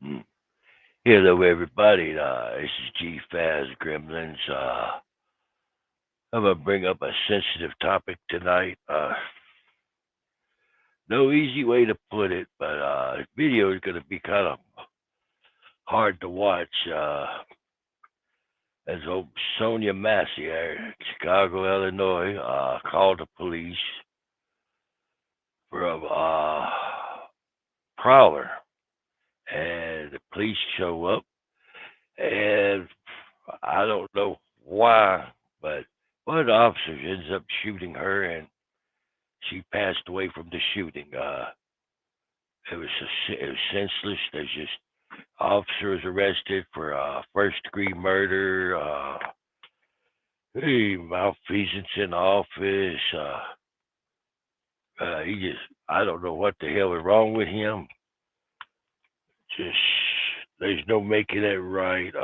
Mm. Hello, everybody. This is G-Faz Gremlins. I'm going to bring up a sensitive topic tonight. No easy way to put it, but this video is going to be kind of hard to watch. As old Sonya Massey, Chicago, Illinois, called the police for a Prowler. And the police show up, and I don't know why, but one of the officers ends up shooting her, and she passed away from the shooting. It was senseless. There's just officers arrested for first-degree murder, malfeasance in office. I don't know what the hell is wrong with him. Just, there's no making it right.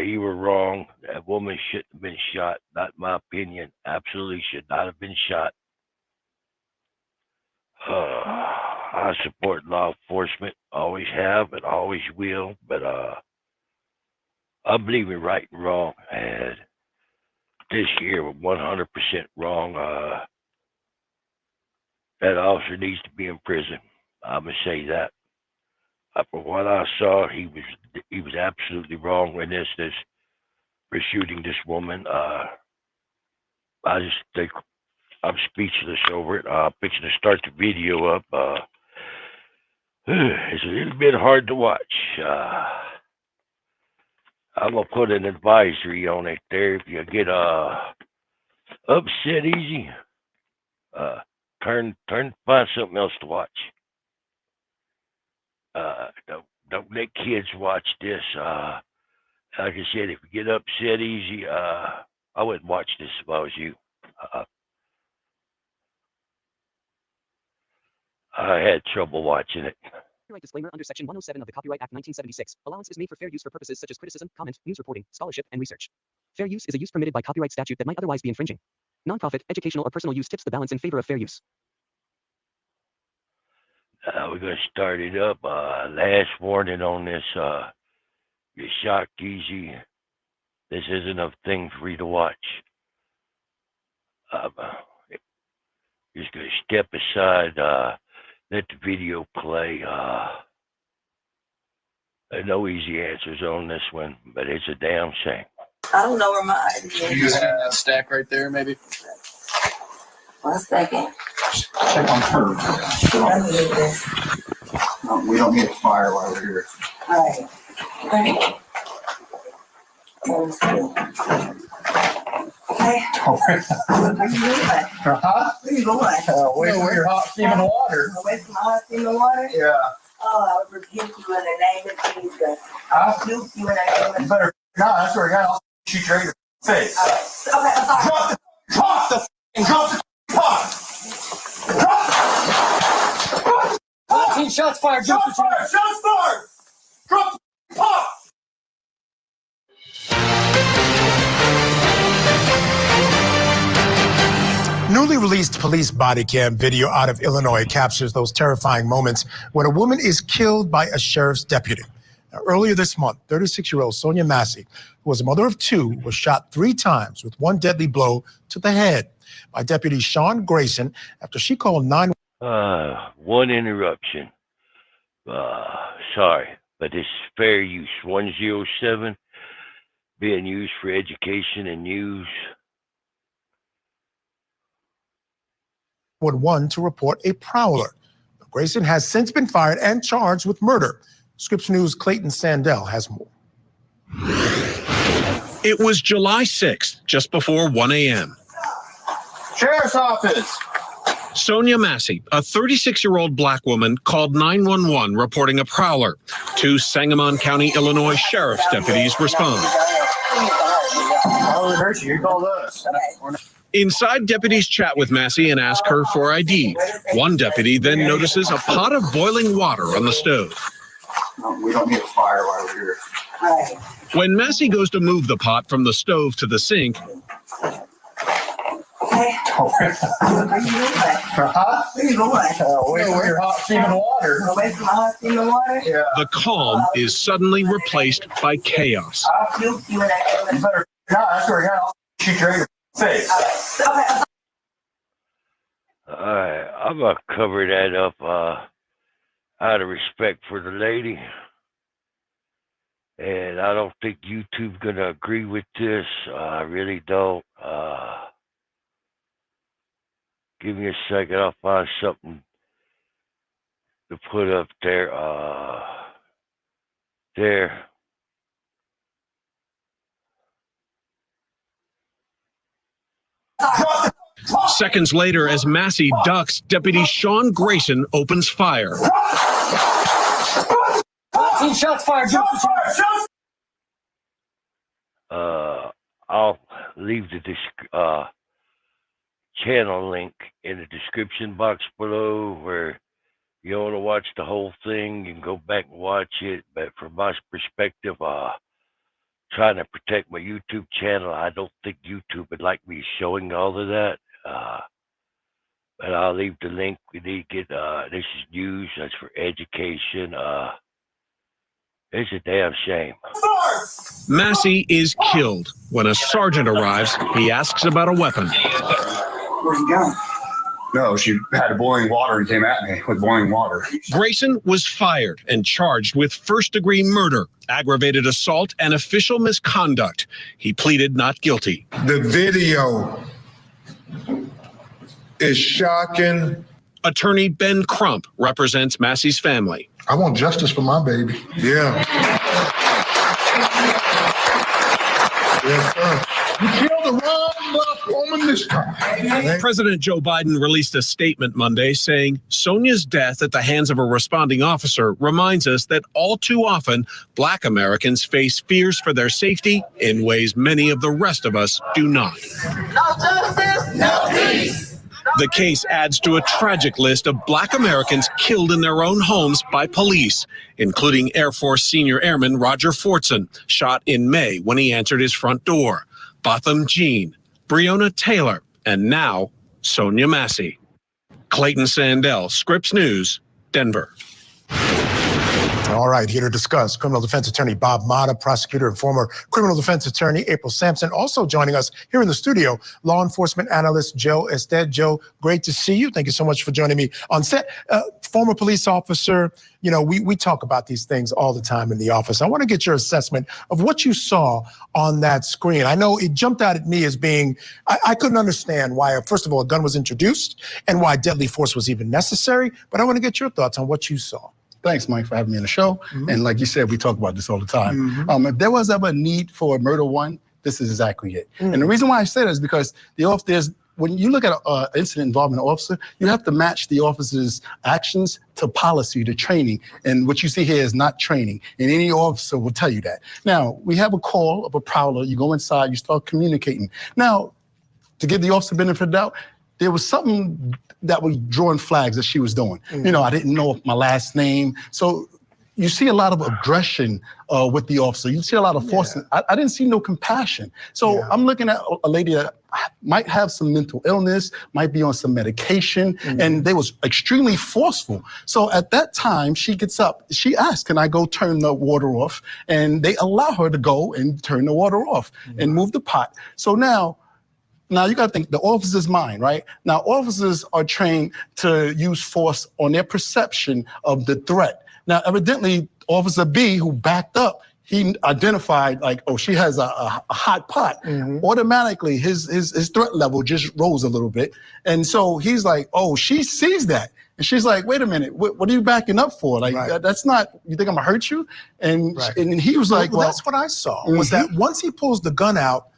He was wrong. That woman shouldn't have been shot. Not my opinion. Absolutely should not have been shot. I support law enforcement. Always have and always will. But I believe in right and wrong. And this year was 100% wrong. That officer needs to be in prison. I'm going to say that. From what I saw, he was absolutely wrong in this for shooting this woman. I just think I'm speechless over it. I'm fixing to start the video up. It's a little bit hard to watch. I'm gonna put an advisory on it there. If you get upset easy, find something else to watch. Don't let kids watch this. Like I said, if you get upset easy, I wouldn't watch this if I was you. I had trouble watching it. Copyright disclaimer under Section 107 of the Copyright Act 1976. Allowance is made for fair use for purposes such as criticism, comment, news reporting, scholarship, and research. Fair use is a use permitted by copyright statute that might otherwise be infringing. Nonprofit, educational, or personal use tips the balance in favor of fair use. We're going to start it up. Last warning on this. Get shocked easy. This isn't a thing for you to watch. Just going to step aside, let the video play. There's no easy answers on this one, but it's a damn shame. I don't know where my ID is. You using that stack right there, maybe? 1 second. Check on her. I need this. No, we don't need a fire while we're here. All right. Let me see. Okay. Oh, Where are you going? huh? Where are you going? Away from your hot steaming water. Away from my hot steaming water? Yeah. Oh, I would rebuke you in the name of Jesus. I rebuke you in the name of You better not. That's where I got. I'll shoot you right in the face. Okay, I'm sorry. Drop the pot. Drop the 14 shots fired. Shots fired. Shots fired. Drop the pot. Newly released police body cam video out of Illinois captures those terrifying moments when a woman is killed by a sheriff's deputy. Now, earlier this month, 36-year-old Sonya Massey, who was a mother of two, was shot 3 times with one deadly blow to the head by Deputy Sean Grayson after she called 911. One interruption. Sorry, but this is fair use. 107 being used for education and news. To report a Prowler. Grayson has since been fired and charged with murder. Scripps News' Clayton Sandell has more. It was July 6th, just before 1 a.m. Sheriff's office. Sonya Massey, a 36-year-old black woman, called 911 reporting a Prowler. 2 Sangamon County, Illinois sheriff's deputies respond. Oh, it hurt you. You called us. Inside, deputies chat with Massey and ask her for ID. One deputy then notices a pot of boiling water on the stove. No, we don't need a fire while we're here. Right. When Massey goes to move the pot from the stove to the sink, Okay. Where are you going? Huh? steaming water. Away from your hot steaming water. Away from my hot steaming water? Yeah. The calm is suddenly replaced by chaos. I'll puke you in that. You better not. I swear to God, I'll shoot you in your face. Okay. Alright, I'm gonna cover that up out of respect for the lady. And I don't think YouTube's gonna agree with this. I really don't. Give me a second, I'll find something to put up there. There. Seconds later, as Massey ducks, Deputy Sean Grayson opens fire. 14 shots fired. Shots fired. Shots. I'll leave the channel link in the description box below, where you want to watch the whole thing, you can go back and watch it. But from my perspective, trying to protect my YouTube channel, I don't think YouTube would like me showing all of that. But I'll leave the link. We need to get, this is news, that's for education. It's a damn shame. Massey is killed. When a sergeant arrives, he asks about a weapon. Where's the gun? No, she had boiling water and came at me with boiling water. Grayson was fired and charged with first-degree murder, aggravated assault, and official misconduct. He pleaded not guilty. The video is shocking. Attorney Ben Crump represents Massey's family. I want justice for my baby. Yeah. Yes, sir. You killed the wrong black woman this time. President Joe Biden released a statement Monday saying Sonya's death at the hands of a responding officer reminds us that all too often Black Americans face fears for their safety in ways many of the rest of us do not. No justice, no peace. The case adds to a tragic list of Black Americans killed in their own homes by police, including Air Force Senior Airman Roger Fortson, shot in May when he answered his front door, Botham Jean, Breonna Taylor, and now Sonya Massey. Clayton Sandell, Scripps News, Denver. All right, here to discuss criminal defense attorney Bob Mata, prosecutor and former criminal defense attorney April Sampson. Also joining us here in the studio, law enforcement analyst Joe Ested. Joe, great to see you. Thank you so much for joining me on set. Former police officer, you know, we talk about these things all the time in the office. I want to get your assessment of what you saw on that screen. I know it jumped out at me as being, I couldn't understand why, first of all, a gun was introduced and why deadly force was even necessary, but I want to get your thoughts on what you saw. Thanks, Mike, for having me on the show. Mm-hmm. And like you said, we talk about this all the time. Mm-hmm. If there was ever a need for a murder one, this is exactly it. Mm-hmm. And the reason why I say that is because when you look at an incident involving an officer, you have to match the officer's actions to policy, to training. And what you see here is not training. And any officer will tell you that. Now, we have a call of a prowler. You go inside, you start communicating. Now, to give the officer benefit of the doubt, there was something that was drawing flags that she was doing. Mm-hmm. You know, I didn't know my last name. So you see a lot of aggression with the officer. You see a lot of force. Yeah. I didn't see no compassion. So Yeah. I'm looking at a lady that might have some mental illness, might be on some medication, and they was extremely forceful. So at that time, she gets up, she asks, can I go turn the water off? And they allow her to go and turn the water off and move the pot. So now you got to think the officer's mind, right? Now, officers are trained to use force on their perception of the threat. Now, evidently, Officer B, who backed up, he identified like, oh, she has a hot pot. Automatically, his threat level just rose a little bit. And so he's like, oh, she sees that. And she's like, wait a minute, what are you backing up for? Like, that's not, you think I'm gonna hurt you? And, and he was like, well, that's what I saw, was that once he pulls the gun out,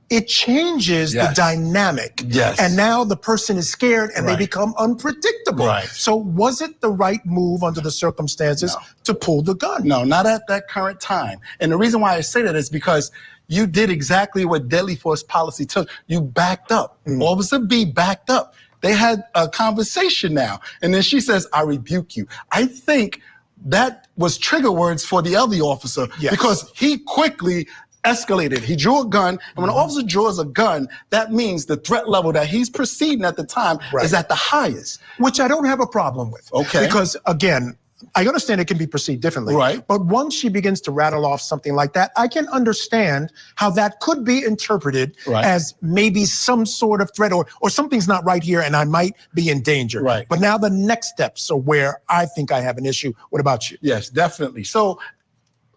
it changes the dynamic. And now the person is scared and they become unpredictable. So was it the right move under the circumstances to pull the gun? No, not at that current time. And the reason why I say that is because you did exactly what deadly force policy took. You backed up. Officer B backed up. They had a conversation now. And then she says, I rebuke you. I think that was trigger words for the other officer because he quickly escalated. He drew a gun, and when an officer draws a gun, that means the threat level that he's perceiving at the time is at the highest. Which I don't have a problem with. Okay. Because, again, I understand it can be perceived differently. Right. But once she begins to rattle off something like that, I can understand how that could be interpreted as maybe some sort of threat or something's not right here and I might be in danger. Right. But now the next steps are where I think I have an issue. What about you? Yes, definitely. So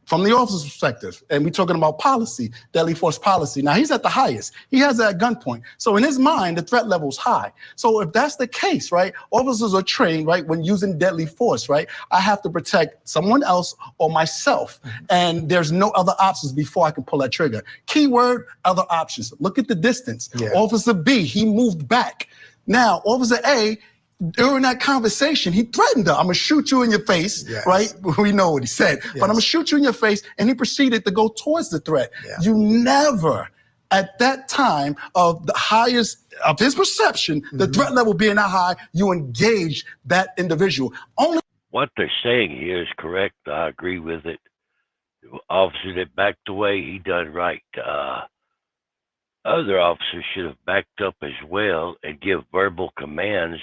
from the officer's perspective, and we're talking about policy, deadly force policy. Now, he's at the highest. He has that gunpoint. So in his mind, the threat level is high. So if that's the case, right, officers are trained, right, when using deadly force, right, I have to protect someone else or myself. And there's no other options before I can pull that trigger. Keyword, other options. Look at the distance. Officer B, he moved back. Now, Officer A, during that conversation, he threatened her. I'm going to shoot you in your face, right? We know what he said. But I'm going to shoot you in your face. And he proceeded to go towards the threat. You never, at that time of the highest of his perception, the threat level being that high, you engage that individual. Only what they're saying here is correct. I agree with it. The officer that backed away, he done right. Other officers should have backed up as well and give verbal commands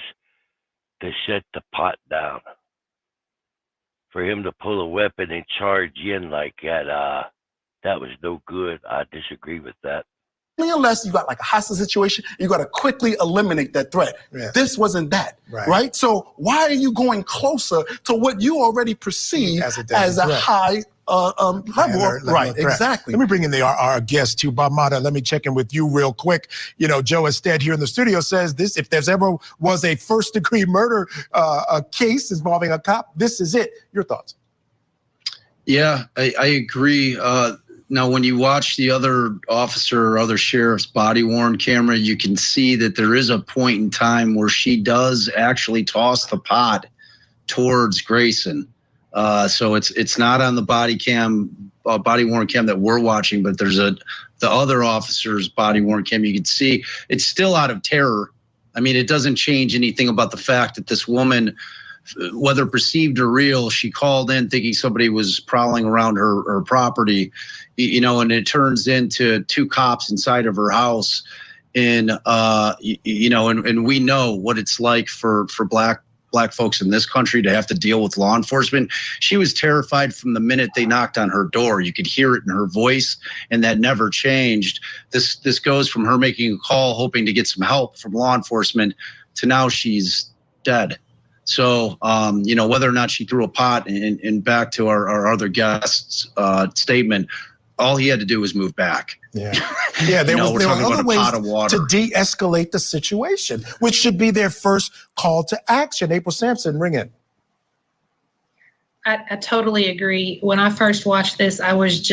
to set the pot down. For him to pull a weapon and charge in like that, that was no good. I disagree with that. Unless you got like a hostage situation, you got to quickly eliminate that threat. This wasn't that, right? So why are you going closer to what you already perceive as a high level? Right, exactly. Let me bring in our guest too, Bob Mata. Let me check in with you real quick. You know, Joe Ested here in the studio says this: if there's ever was a first-degree murder a case involving a cop, this is it. Your thoughts? Yeah, I agree. Now, when you watch the other officer or other sheriff's body-worn camera, you can see that there is a point in time where she does actually toss the pot towards Grayson. So it's not on the body-worn cam that we're watching, but there's the other officer's body-worn cam. You can see it's still out of terror. I mean, it doesn't change anything about the fact that this woman, whether perceived or real, she called in thinking somebody was prowling around her property, you know, and it turns into two cops inside of her house. And, you know, and we know what it's like for black folks in this country to have to deal with law enforcement. She was terrified from the minute they knocked on her door. You could hear it in her voice, and that never changed. This goes from her making a call, hoping to get some help from law enforcement, to now she's dead. So, you know, whether or not she threw a pot, and back to our other guest's statement, all he had to do was move back. Yeah, there were other ways to de-escalate the situation, which should be their first call to action. April Sampson, ring in. I totally agree. When I first watched this, I was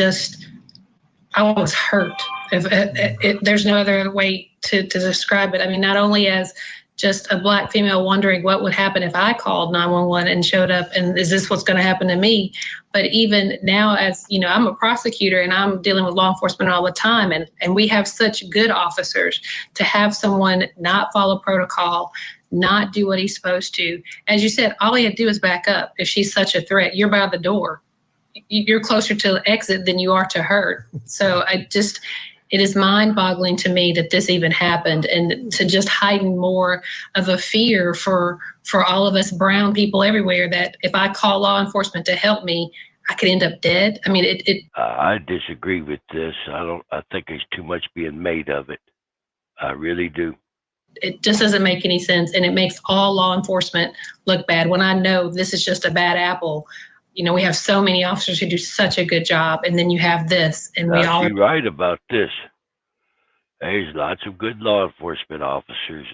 hurt. There's no other way to describe it. I mean, not only as just a black female wondering what would happen if I called 911 and showed up, and is this what's going to happen to me? But even now, as you know, I'm a prosecutor and I'm dealing with law enforcement all the time, and we have such good officers. To have someone not follow protocol, not do what he's supposed to, as you said, all he had to do is back up. If she's such a threat, you're by the door. You're closer to the exit than you are to her. So it is mind-boggling to me that this even happened, and to just heighten more of a fear for all of us brown people everywhere, that if I call law enforcement to help me, I could end up dead. I mean, I disagree with this. I think there's too much being made of it. I really do. It just doesn't make any sense, and it makes all law enforcement look bad when I know this is just a bad apple. You know, we have so many officers who do such a good job, and then you have this, and you're right about this. There's lots of good law enforcement officers.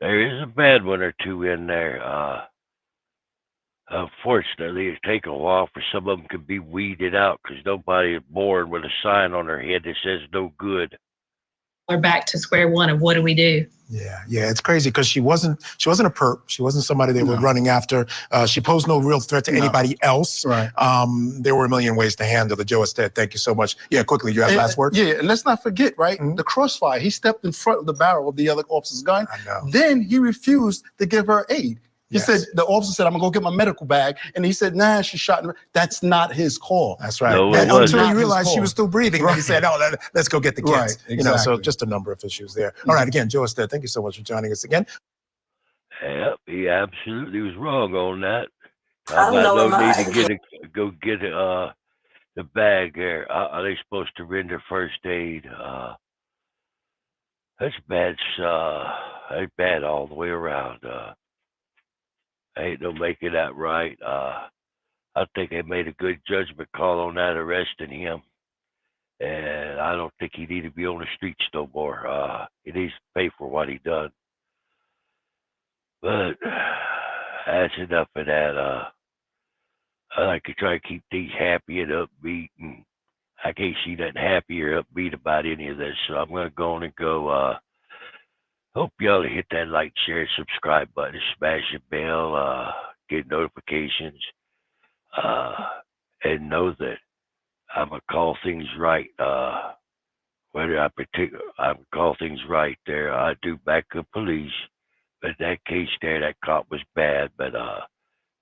There is a bad one or two in there. Unfortunately, it takes a while for some of them to be weeded out, because nobody is born with a sign on their head that says no good. We're back to square one of what do we do? Yeah, it's crazy, because she wasn't a perp. She wasn't somebody they were running after. She posed no real threat to anybody else. Right. There were a million ways to handle it. Joe Ested, thank you so much. Yeah, quickly, you have last word? Yeah, and let's not forget, right, the crossfire. He stepped in front of the barrel of the other officer's gun. I know. Then he refused to give her aid. He said, the officer said, I'm gonna go get my medical bag. And he said, nah, she shot him. That's not his call. That's right. No, And it wasn't. until he realized she was still breathing, then he said, oh, let's go get the kids. Right, You know, so exactly. just a number of issues there. All right, again, Joe Estette, thank you so much for joining us again. Yep, he absolutely was wrong on that. I don't know no what my need to go get the bag there. Are they supposed to render first aid? That's bad. That's bad all the way around. Ain't no making that right. I think they made a good judgment call on that, arresting him. And I don't think he needs to be on the streets no more. He needs to pay for what he done. But that's enough of that. I like to try to keep things happy and upbeat, and I can't see nothing happy or upbeat about any of this. So I'm going to go on and go. Hope y'all hit that like, share, subscribe button, smash the bell, get notifications, and know that I'm going to call things right. Whether I'm going to call things right there. I do back up police. But in that case there, that cop was bad, but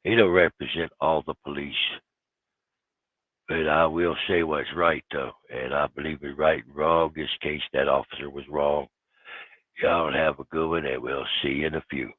he don't represent all the police. But I will say what's right, though, and I believe in right and wrong. In this case, that officer was wrong. Y'all have a good one, and we'll see you in a few.